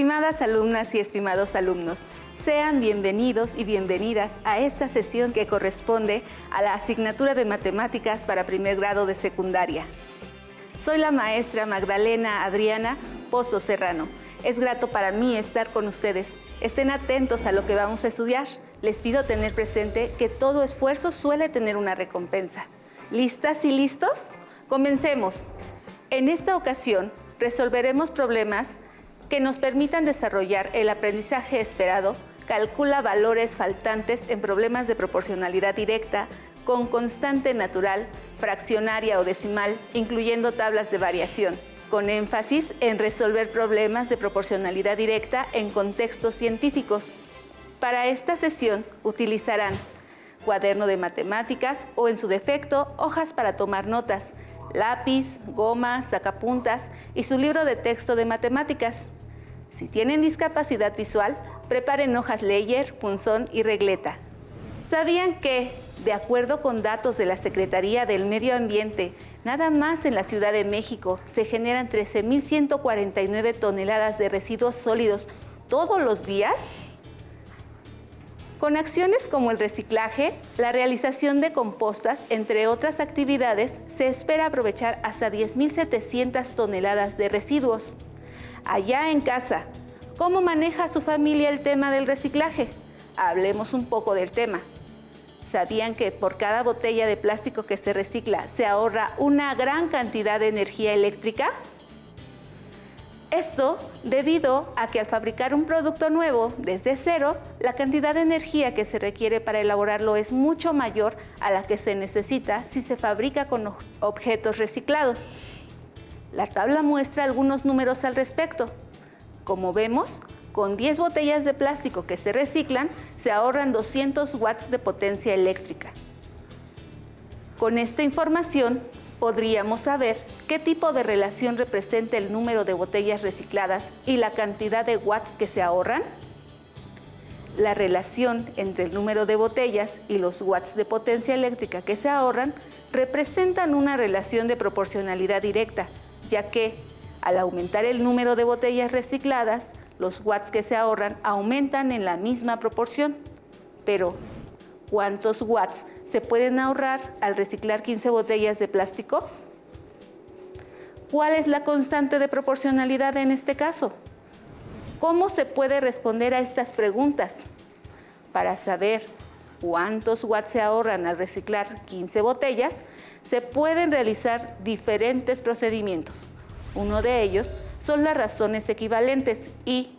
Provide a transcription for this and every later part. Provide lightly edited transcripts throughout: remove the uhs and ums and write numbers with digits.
Estimadas alumnas y estimados alumnos, sean bienvenidos y bienvenidas a esta sesión que corresponde a la asignatura de Matemáticas para primer grado de secundaria. Soy la maestra Magdalena Adriana Pozo Serrano. Es grato para mí estar con ustedes. Estén atentos a lo que vamos a estudiar. Les pido tener presente que todo esfuerzo suele tener una recompensa. ¿Listas y listos? Comencemos. En esta ocasión, resolveremos problemas que nos permitan desarrollar el aprendizaje esperado. Calcula valores faltantes en problemas de proporcionalidad directa con constante natural, fraccionaria o decimal, incluyendo tablas de variación, con énfasis en resolver problemas de proporcionalidad directa en contextos científicos. Para esta sesión utilizarán cuaderno de matemáticas o, en su defecto, hojas para tomar notas, lápiz, goma, sacapuntas y su libro de texto de matemáticas. Si tienen discapacidad visual, preparen hojas Leyer, punzón y regleta. ¿Sabían que, de acuerdo con datos de la Secretaría del Medio Ambiente, nada más en la Ciudad de México se generan 13.149 toneladas de residuos sólidos todos los días? Con acciones como el reciclaje, la realización de compostas, entre otras actividades, se espera aprovechar hasta 10.700 toneladas de residuos. Allá en casa, ¿cómo maneja su familia el tema del reciclaje? Hablemos un poco del tema. ¿Sabían que por cada botella de plástico que se recicla se ahorra una gran cantidad de energía eléctrica? Esto debido a que al fabricar un producto nuevo desde cero, la cantidad de energía que se requiere para elaborarlo es mucho mayor a la que se necesita si se fabrica con objetos reciclados. La tabla muestra algunos números al respecto. Como vemos, con 10 botellas de plástico que se reciclan, se ahorran 200 watts de potencia eléctrica. Con esta información, podríamos saber qué tipo de relación representa el número de botellas recicladas y la cantidad de watts que se ahorran. La relación entre el número de botellas y los watts de potencia eléctrica que se ahorran representan una relación de proporcionalidad directa, ya que al aumentar el número de botellas recicladas, los watts que se ahorran aumentan en la misma proporción. Pero, ¿cuántos watts se pueden ahorrar al reciclar 15 botellas de plástico? ¿Cuál es la constante de proporcionalidad en este caso? ¿Cómo se puede responder a estas preguntas? Para saber cuántos watts se ahorran al reciclar 15 botellas, se pueden realizar diferentes procedimientos. Uno de ellos son las razones equivalentes y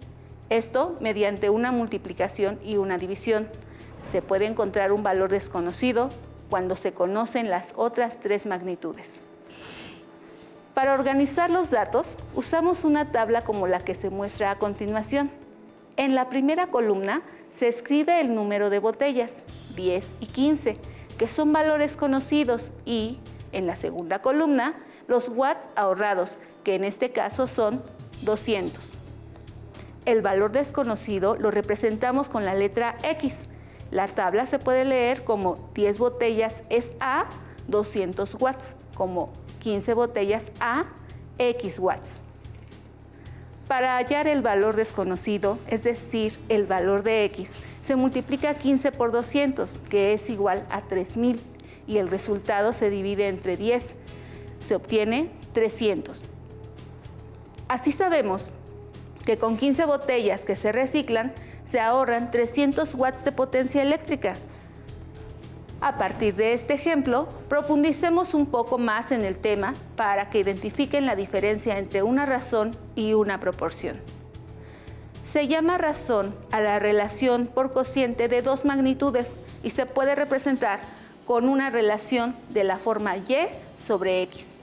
esto mediante una multiplicación y una división. Se puede encontrar un valor desconocido cuando se conocen las otras tres magnitudes. Para organizar los datos, usamos una tabla como la que se muestra a continuación. En la primera columna se escribe el número de botellas, 10 y 15, que son valores conocidos, y en la segunda columna, los watts ahorrados, que en este caso son 200. El valor desconocido lo representamos con la letra X. La tabla se puede leer como 10 botellas es A, 200 watts, como 15 botellas A, X watts. Para hallar el valor desconocido, es decir, el valor de X, se multiplica 15 por 200, que es igual a 3000, y el resultado se divide entre 10. Se obtiene 300. Así sabemos que con 15 botellas que se reciclan, se ahorran 300 watts de potencia eléctrica. A partir de este ejemplo, profundicemos un poco más en el tema para que identifiquen la diferencia entre una razón y una proporción. Se llama razón a la relación por cociente de dos magnitudes y se puede representar con una relación de la forma Y sobre X.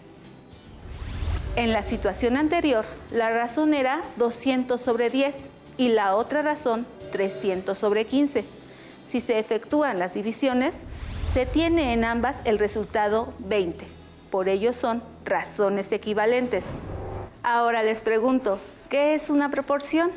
En la situación anterior, la razón era 200 sobre 10 y la otra razón 300 sobre 15. Si se efectúan las divisiones, se tiene en ambas el resultado 20. Por ello son razones equivalentes. Ahora les pregunto, ¿qué es una proporción?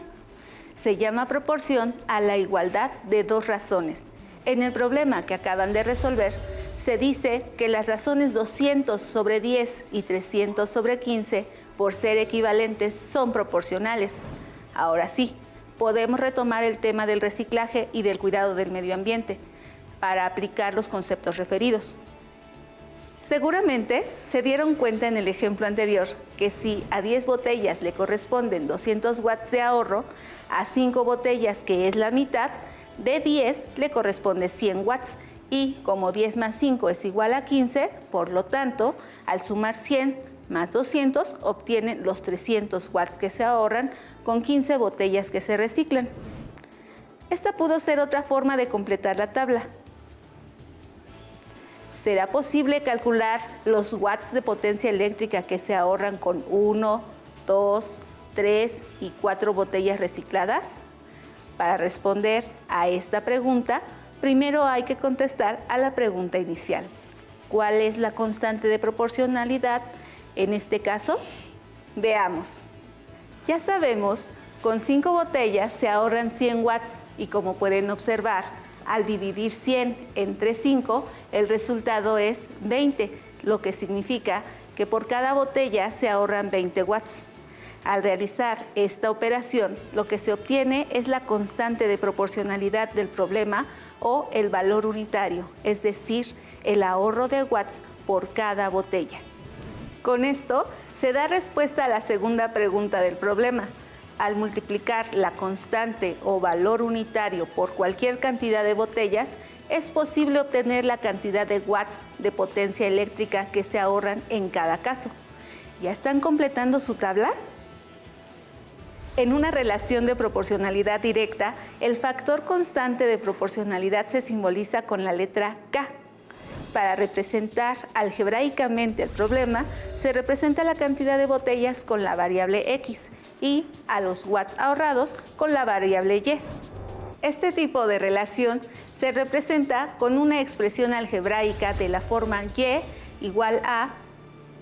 Se llama proporción a la igualdad de dos razones. En el problema que acaban de resolver, se dice que las razones 200 sobre 10 y 300 sobre 15, por ser equivalentes, son proporcionales. Ahora sí, podemos retomar el tema del reciclaje y del cuidado del medio ambiente para aplicar los conceptos referidos. Seguramente se dieron cuenta en el ejemplo anterior que si a 10 botellas le corresponden 200 watts de ahorro, a 5 botellas, que es la mitad, de 10 le corresponde 100 watts. Y como 10 más 5 es igual a 15, por lo tanto, al sumar 100 más 200, obtienen los 300 watts que se ahorran con 15 botellas que se reciclan. Esta pudo ser otra forma de completar la tabla. ¿Será posible calcular los watts de potencia eléctrica que se ahorran con 1, 2, 3 y 4 botellas recicladas? Para responder a esta pregunta, primero hay que contestar a la pregunta inicial. ¿Cuál es la constante de proporcionalidad en este caso? Veamos. Ya sabemos, con 5 botellas se ahorran 100 watts y como pueden observar, al dividir 100 entre 5, el resultado es 20, lo que significa que por cada botella se ahorran 20 watts. Al realizar esta operación, lo que se obtiene es la constante de proporcionalidad del problema o el valor unitario, es decir, el ahorro de watts por cada botella. Con esto se da respuesta a la segunda pregunta del problema. Al multiplicar la constante o valor unitario por cualquier cantidad de botellas, es posible obtener la cantidad de watts de potencia eléctrica que se ahorran en cada caso. ¿Ya están completando su tabla? En una relación de proporcionalidad directa, el factor constante de proporcionalidad se simboliza con la letra K. Para representar algebraicamente el problema, se representa la cantidad de botellas con la variable X y a los watts ahorrados con la variable Y. Este tipo de relación se representa con una expresión algebraica de la forma Y igual a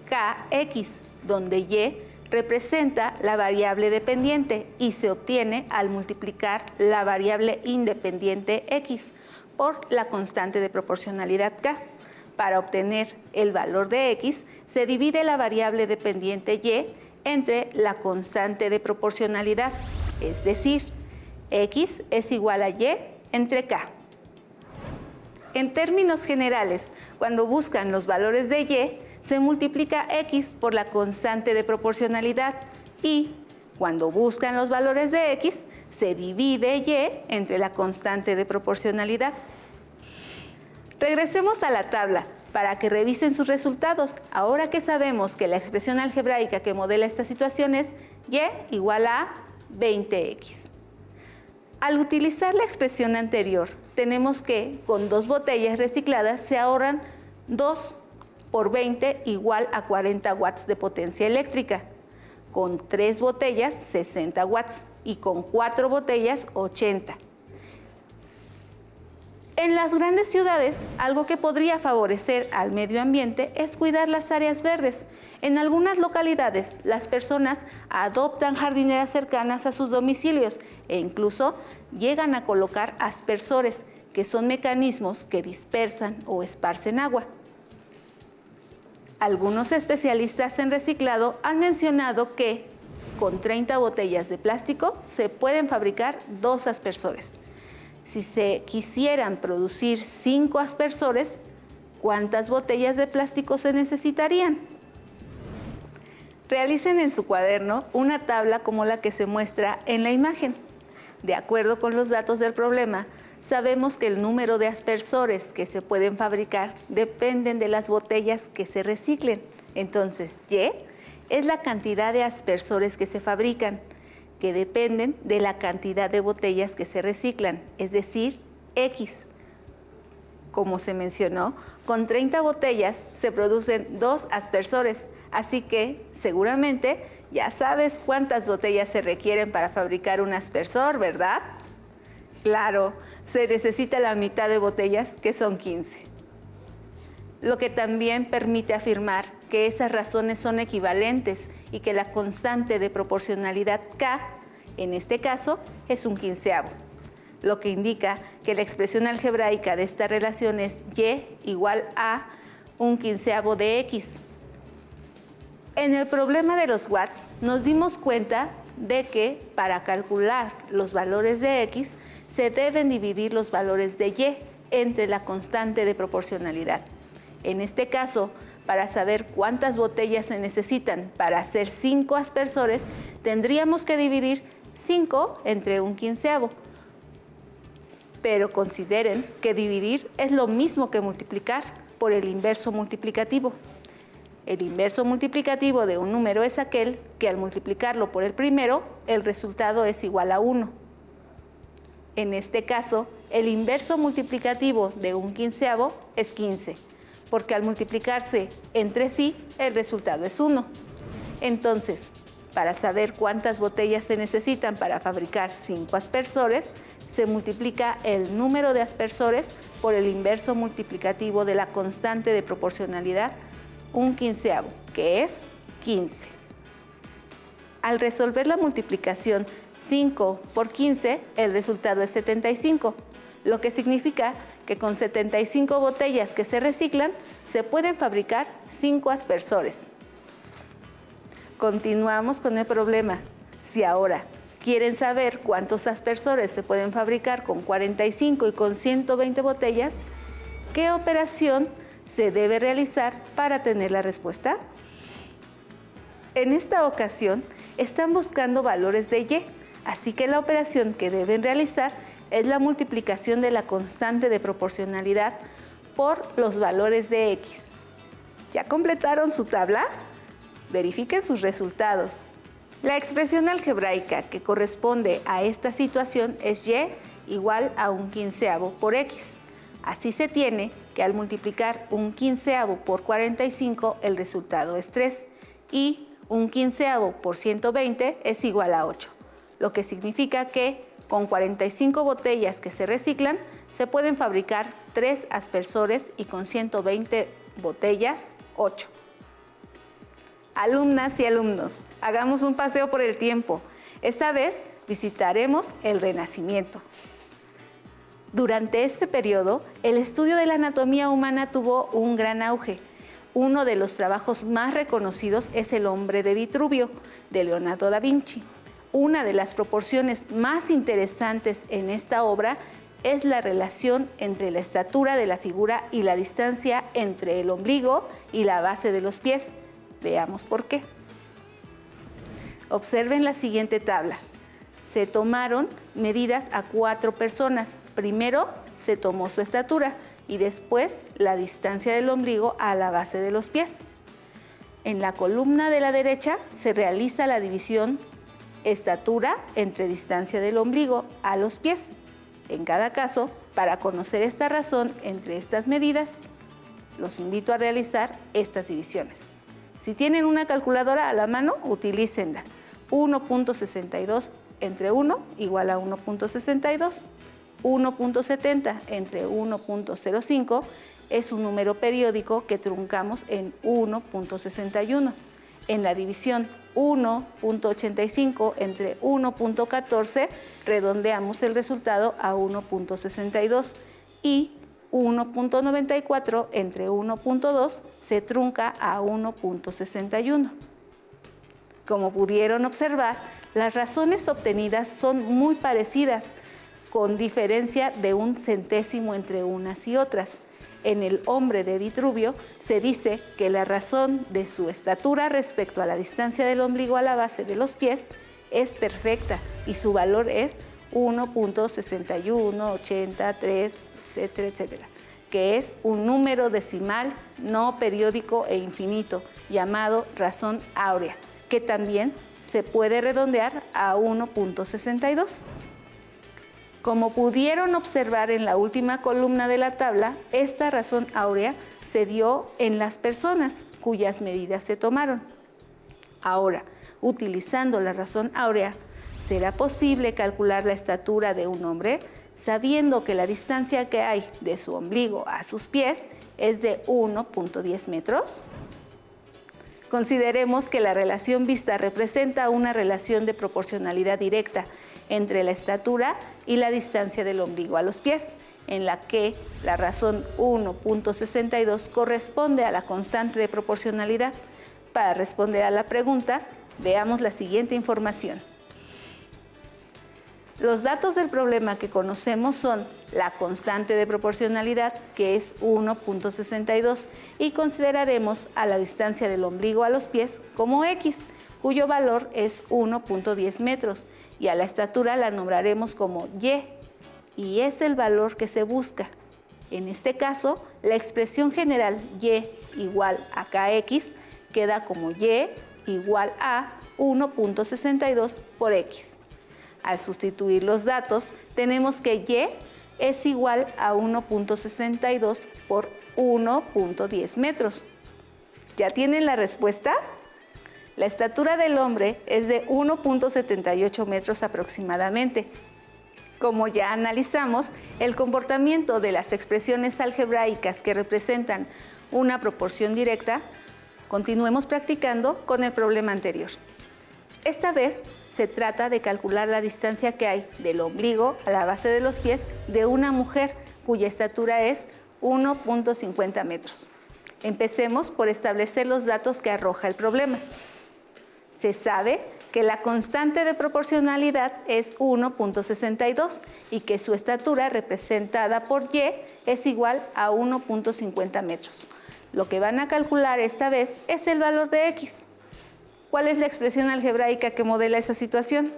KX, donde Y representa la variable dependiente y se obtiene al multiplicar la variable independiente X por la constante de proporcionalidad K. Para obtener el valor de X, se divide la variable dependiente Y entre la constante de proporcionalidad, es decir, X es igual a Y entre K. En términos generales, cuando buscan los valores de Y, se multiplica X por la constante de proporcionalidad y cuando buscan los valores de X, se divide Y entre la constante de proporcionalidad. Regresemos a la tabla para que revisen sus resultados, ahora que sabemos que la expresión algebraica que modela esta situación es Y igual a 20X. Al utilizar la expresión anterior, tenemos que con 2 botellas recicladas se ahorran 2 por 20 igual a 40 watts de potencia eléctrica. Con 3 botellas, 60 watts y con 4 botellas, 80. En las grandes ciudades, algo que podría favorecer al medio ambiente es cuidar las áreas verdes. En algunas localidades, las personas adoptan jardineras cercanas a sus domicilios e incluso llegan a colocar aspersores, que son mecanismos que dispersan o esparcen agua. Algunos especialistas en reciclado han mencionado que con 30 botellas de plástico se pueden fabricar 2 aspersores. Si se quisieran producir 5 aspersores, ¿cuántas botellas de plástico se necesitarían? Realicen en su cuaderno una tabla como la que se muestra en la imagen. De acuerdo con los datos del problema, sabemos que el número de aspersores que se pueden fabricar dependen de las botellas que se reciclen. Entonces, Y es la cantidad de aspersores que se fabrican, que dependen de la cantidad de botellas que se reciclan, es decir, X. Como se mencionó, con 30 botellas se producen 2 aspersores, así que seguramente ya sabes cuántas botellas se requieren para fabricar un aspersor, ¿verdad? Claro, se necesita la mitad de botellas, que son 15. Lo que también permite afirmar que esas razones son equivalentes y que la constante de proporcionalidad K, en este caso, es un quinceavo, lo que indica que la expresión algebraica de esta relación es Y igual a un quinceavo de X. En el problema de los watts nos dimos cuenta de que para calcular los valores de X se deben dividir los valores de Y entre la constante de proporcionalidad. En este caso, para saber cuántas botellas se necesitan para hacer 5 aspersores, tendríamos que dividir 5 entre 1/15. Pero consideren que dividir es lo mismo que multiplicar por el inverso multiplicativo. El inverso multiplicativo de un número es aquel que al multiplicarlo por el primero, el resultado es igual a 1. En este caso, el inverso multiplicativo de 1/15 es 15, porque al multiplicarse entre sí, el resultado es 1. Entonces, para saber cuántas botellas se necesitan para fabricar 5 aspersores, se multiplica el número de aspersores por el inverso multiplicativo de la constante de proporcionalidad 1/15, que es 15. Al resolver la multiplicación 5 por 15, el resultado es 75, lo que significa que con 75 botellas que se reciclan, se pueden fabricar 5 aspersores. Continuamos con el problema. Si ahora quieren saber cuántos aspersores se pueden fabricar con 45 y con 120 botellas, ¿qué operación se debe realizar para tener la respuesta? En esta ocasión, están buscando valores de Y, así que la operación que deben realizar es la multiplicación de la constante de proporcionalidad por los valores de X. ¿Ya completaron su tabla? Verifiquen sus resultados. La expresión algebraica que corresponde a esta situación es Y igual a 1/15 por X. Así se tiene que al multiplicar 1/15 por 45 el resultado es 3 y 1/15 por 120 es igual a 8, lo que significa que con 45 botellas que se reciclan se pueden fabricar 3 aspersores y con 120 botellas 8. Alumnas y alumnos, hagamos un paseo por el tiempo. Esta vez visitaremos el Renacimiento. Durante este periodo, el estudio de la anatomía humana tuvo un gran auge. Uno de los trabajos más reconocidos es El hombre de Vitruvio, de Leonardo da Vinci. Una de las proporciones más interesantes en esta obra es la relación entre la estatura de la figura y la distancia entre el ombligo y la base de los pies. Veamos por qué. Observen la siguiente tabla. Se tomaron medidas a 4 personas. Primero se tomó su estatura y después la distancia del ombligo a la base de los pies. En la columna de la derecha se realiza la división estatura entre distancia del ombligo a los pies. En cada caso, para conocer esta razón entre estas medidas, los invito a realizar estas divisiones. Si tienen una calculadora a la mano, utilícenla. 1.62 entre 1 igual a 1.62. 1.70 entre 1.05 es un número periódico que truncamos en 1.61. En la división 1.85 entre 1.14 redondeamos el resultado a 1.62 y 1.94 entre 1.2 se trunca a 1.61. Como pudieron observar, las razones obtenidas son muy parecidas, con diferencia de 1 centésimo entre unas y otras. En El hombre de Vitruvio se dice que la razón de su estatura respecto a la distancia del ombligo a la base de los pies es perfecta y su valor es 1.6183, etcétera, etcétera, que es un número decimal no periódico e infinito llamado razón áurea, que también se puede redondear a 1.62. Como pudieron observar en la última columna de la tabla, esta razón áurea se dio en las personas cuyas medidas se tomaron. Ahora, utilizando la razón áurea, ¿será posible calcular la estatura de un hombre sabiendo que la distancia que hay de su ombligo a sus pies es de 1.10 metros? Consideremos que la relación vista representa una relación de proporcionalidad directa entre la estatura y la distancia del ombligo a los pies, en la que la razón 1.62 corresponde a la constante de proporcionalidad. Para responder a la pregunta, veamos la siguiente información. Los datos del problema que conocemos son la constante de proporcionalidad, que es 1.62, y consideraremos a la distancia del ombligo a los pies como X, cuyo valor es 1.10 metros, y a la estatura la nombraremos como y es el valor que se busca. En este caso, la expresión general Y igual a KX queda como Y igual a 1.62 por X. Al sustituir los datos, tenemos que Y es igual a 1.62 por 1.10 metros. ¿Ya tienen la respuesta? La estatura del hombre es de 1.78 metros aproximadamente. Como ya analizamos, el comportamiento de las expresiones algebraicas que representan una proporción directa, continuemos practicando con el problema anterior. Esta vez se trata de calcular la distancia que hay del ombligo a la base de los pies de una mujer cuya estatura es 1.50 metros. Empecemos por establecer los datos que arroja el problema. Se sabe que la constante de proporcionalidad es 1.62 y que su estatura representada por Y es igual a 1.50 metros. Lo que van a calcular esta vez es el valor de X. ¿Cuál es la expresión algebraica que modela esa situación?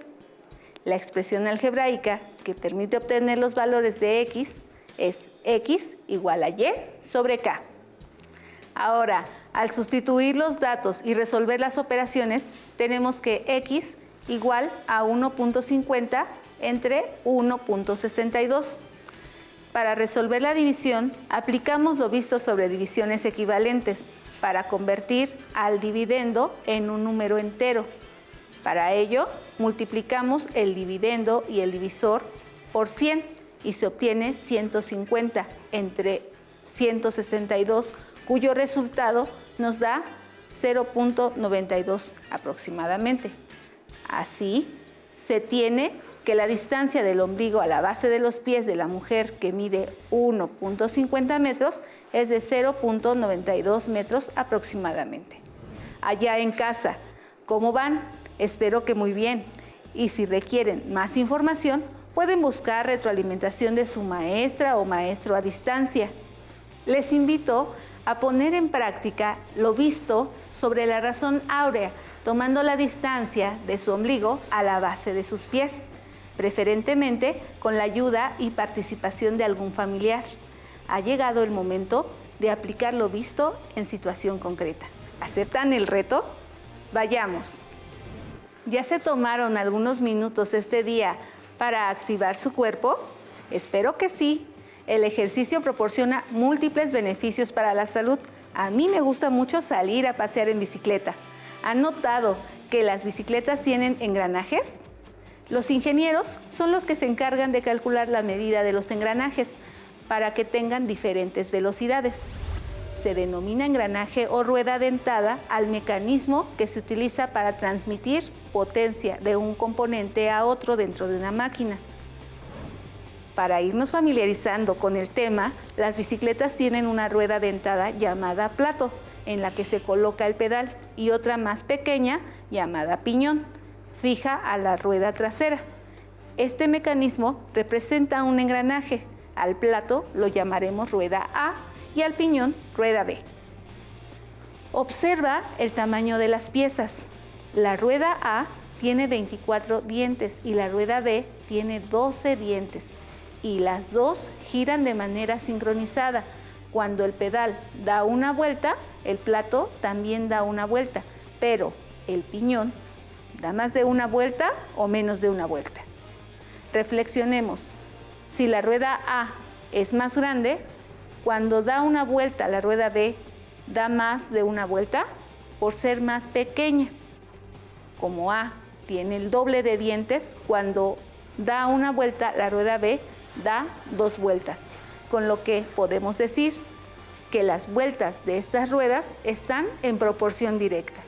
La expresión algebraica que permite obtener los valores de X es X igual a Y sobre K. Ahora, al sustituir los datos y resolver las operaciones, tenemos que X igual a 1.50 entre 1.62. Para resolver la división, aplicamos lo visto sobre divisiones equivalentes para convertir al dividendo en un número entero. Para ello, multiplicamos el dividendo y el divisor por 100 y se obtiene 150 entre 162, cuyo resultado nos da 0.92 aproximadamente. Así, se tiene que la distancia del ombligo a la base de los pies de la mujer, que mide 1.50 metros, es de 0.92 metros aproximadamente. Allá en casa, ¿cómo van? Espero que muy bien. Y si requieren más información, pueden buscar retroalimentación de su maestra o maestro a distancia. Les invito a poner en práctica lo visto sobre la razón áurea, tomando la distancia de su ombligo a la base de sus pies, preferentemente con la ayuda y participación de algún familiar. Ha llegado el momento de aplicar lo visto en situación concreta. ¿Aceptan el reto? Vayamos. ¿Ya se tomaron algunos minutos este día para activar su cuerpo? Espero que sí. El ejercicio proporciona múltiples beneficios para la salud. A mí me gusta mucho salir a pasear en bicicleta. ¿Han notado que las bicicletas tienen engranajes? Los ingenieros son los que se encargan de calcular la medida de los engranajes para que tengan diferentes velocidades. Se denomina engranaje o rueda dentada al mecanismo que se utiliza para transmitir potencia de un componente a otro dentro de una máquina. Para irnos familiarizando con el tema, las bicicletas tienen una rueda dentada llamada plato, en la que se coloca el pedal, y otra más pequeña llamada piñón, fija a la rueda trasera. Este mecanismo representa un engranaje. Al plato lo llamaremos rueda A y al piñón rueda B. Observa el tamaño de las piezas. La rueda A tiene 24 dientes y la rueda B tiene 12 dientes. Y las dos giran de manera sincronizada. Cuando el pedal da una vuelta, el plato también da una vuelta, pero el piñón da más de una vuelta o menos de una vuelta. Reflexionemos. Si la rueda A es más grande, cuando da una vuelta la rueda B da más de una vuelta por ser más pequeña. Como A tiene el doble de dientes, cuando da una vuelta la rueda B da 2 vueltas, con lo que podemos decir que las vueltas de estas ruedas están en proporción directa.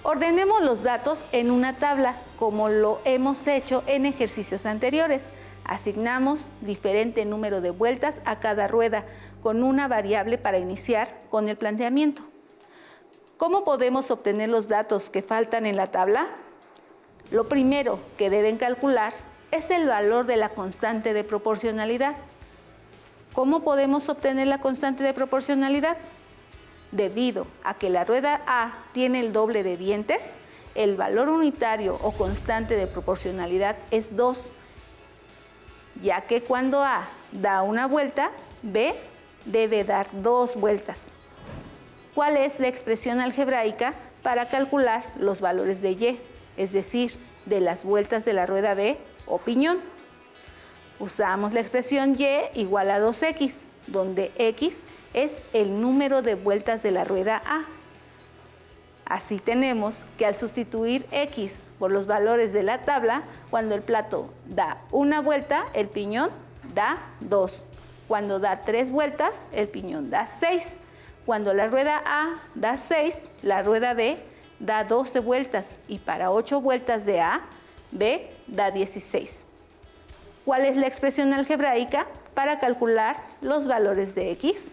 Ordenemos los datos en una tabla, como lo hemos hecho en ejercicios anteriores. Asignamos diferente número de vueltas a cada rueda, con una variable para iniciar con el planteamiento. ¿Cómo podemos obtener los datos que faltan en la tabla? Lo primero que deben calcular es el valor de la constante de proporcionalidad. ¿Cómo podemos obtener la constante de proporcionalidad? Debido a que la rueda A tiene el doble de dientes, el valor unitario o constante de proporcionalidad es 2, ya que cuando A da una vuelta, B debe dar 2 vueltas. ¿Cuál es la expresión algebraica para calcular los valores de Y, es decir, de las vueltas de la rueda B o piñón? Usamos la expresión Y igual a 2X, donde X es el número de vueltas de la rueda A. Así tenemos que al sustituir X por los valores de la tabla, cuando el plato da una vuelta, el piñón da 2. Cuando da 3 vueltas, el piñón da 6. Cuando la rueda A da 6, la rueda B da 12 vueltas y para 8 vueltas de A, B da 16. ¿Cuál es la expresión algebraica para calcular los valores de X?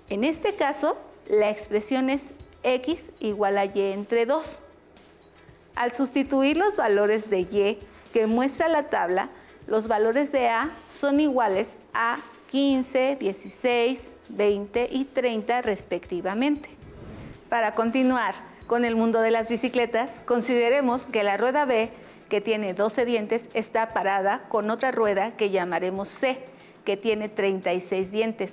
En este caso, la expresión es X igual a Y entre 2. Al sustituir los valores de Y que muestra la tabla, los valores de A son iguales a 15, 16, 20 y 30 respectivamente. Para continuar con el mundo de las bicicletas, consideremos que la rueda B, que tiene 12 dientes, está parada con otra rueda que llamaremos C, que tiene 36 dientes.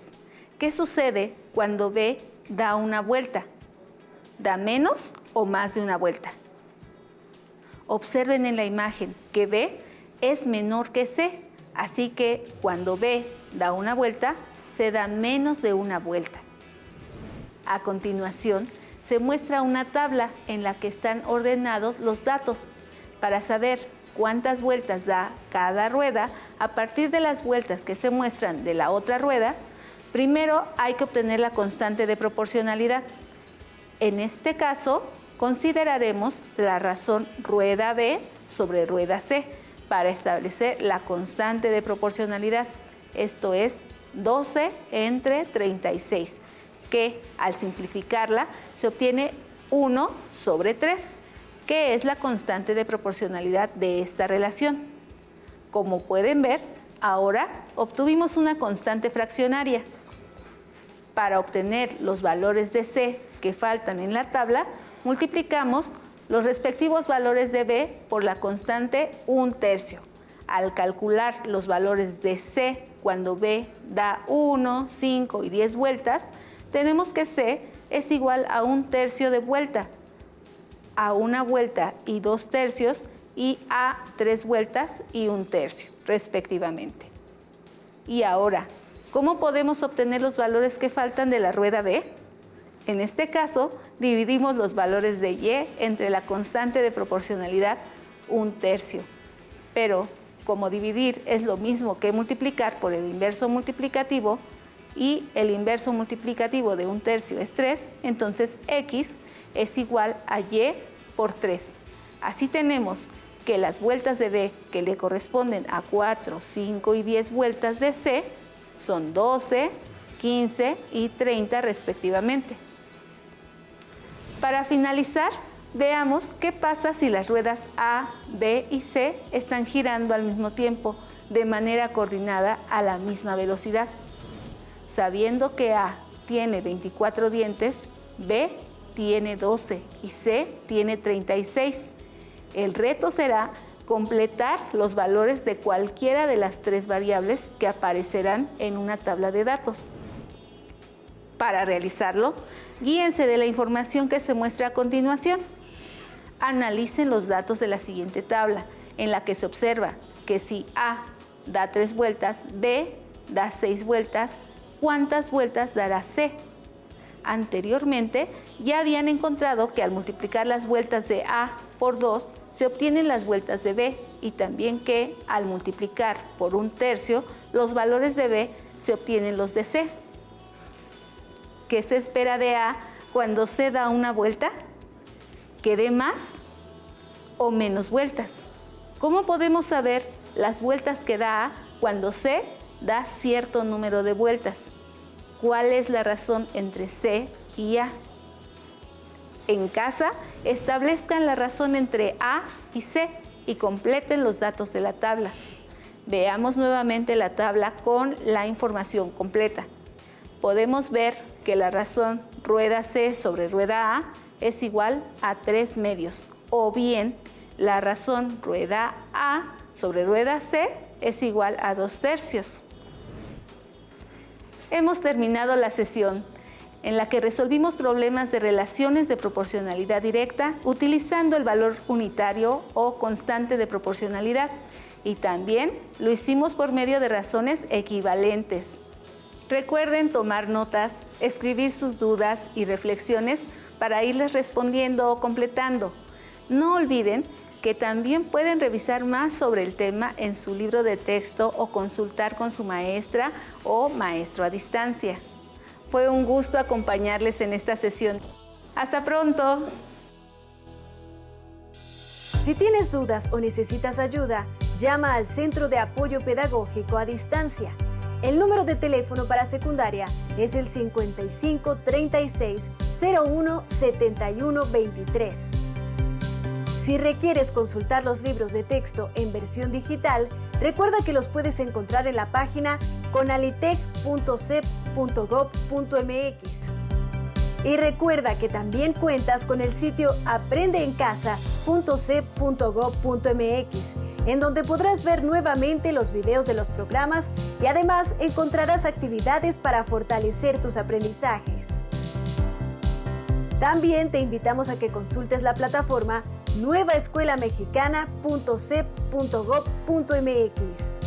¿Qué sucede cuando B da una vuelta? ¿Da menos o más de una vuelta? Observen en la imagen que B es menor que C, así que cuando B da una vuelta, se da menos de una vuelta. A continuación, se muestra una tabla en la que están ordenados los datos. Para saber cuántas vueltas da cada rueda, a partir de las vueltas que se muestran de la otra rueda, primero hay que obtener la constante de proporcionalidad. En este caso, consideraremos la razón rueda B sobre rueda C para establecer la constante de proporcionalidad. Esto es 12 entre 36, que al simplificarla se obtiene 1 sobre 3, que es la constante de proporcionalidad de esta relación. Como pueden ver, ahora obtuvimos una constante fraccionaria. Para obtener los valores de C que faltan en la tabla, multiplicamos los respectivos valores de B por la constante 1/3. Al calcular los valores de C cuando B da 1, 5 y 10 vueltas, tenemos que C es igual a 1/3 de vuelta, a 1 vuelta y 2/3 y a 3 vueltas y 1/3 respectivamente. Y ahora, ¿cómo podemos obtener los valores que faltan de la rueda B? En este caso, dividimos los valores de Y entre la constante de proporcionalidad 1/3. Pero, como dividir es lo mismo que multiplicar por el inverso multiplicativo, y el inverso multiplicativo de 1/3 es 3, entonces X es igual a Y por 3. Así tenemos que las vueltas de B que le corresponden a 4, 5 y 10 vueltas de C son 12, 15 y 30 respectivamente. Para finalizar, veamos qué pasa si las ruedas A, B y C están girando al mismo tiempo, de manera coordinada a la misma velocidad. Sabiendo que A tiene 24 dientes, B tiene 12 y C tiene 36. El reto será completar los valores de cualquiera de las 3 variables que aparecerán en una tabla de datos. Para realizarlo, guíense de la información que se muestra a continuación. Analicen los datos de la siguiente tabla, en la que se observa que si A da 3 vueltas, B da 6 vueltas, ¿cuántas vueltas dará C? Anteriormente ya habían encontrado que al multiplicar las vueltas de A por 2 se obtienen las vueltas de B, y también que al multiplicar por 1/3 los valores de B se obtienen los de C. ¿Qué se espera de A cuando C da una vuelta? ¿Que dé más o menos vueltas? ¿Cómo podemos saber las vueltas que da A cuando C da cierto número de vueltas? ¿Cuál es la razón entre C y A? En casa Establezcan la razón entre A y C y completen los datos de la tabla. Veamos nuevamente la tabla con la información completa. Podemos ver que la razón rueda C sobre rueda A es igual a 3/2, o bien la razón rueda A sobre rueda C es igual a 2/3. Hemos terminado la sesión en la que resolvimos problemas de relaciones de proporcionalidad directa utilizando el valor unitario o constante de proporcionalidad, y también lo hicimos por medio de razones equivalentes. Recuerden tomar notas, escribir sus dudas y reflexiones para irles respondiendo o completando. No olviden que también pueden revisar más sobre el tema en su libro de texto o consultar con su maestra o maestro a distancia. Fue un gusto acompañarles en esta sesión. ¡Hasta pronto! Si tienes dudas o necesitas ayuda, llama al Centro de Apoyo Pedagógico a Distancia. El número de teléfono para secundaria es el 55 36 01 71 23. Si requieres consultar los libros de texto en versión digital, recuerda que los puedes encontrar en la página conalitec.cep.gov.mx. Y recuerda que también cuentas con el sitio aprendeencasa.cep.gov.mx, en donde podrás ver nuevamente los videos de los programas y además encontrarás actividades para fortalecer tus aprendizajes. También te invitamos a que consultes la plataforma nuevaescuelamexicana.cep.gov.mx.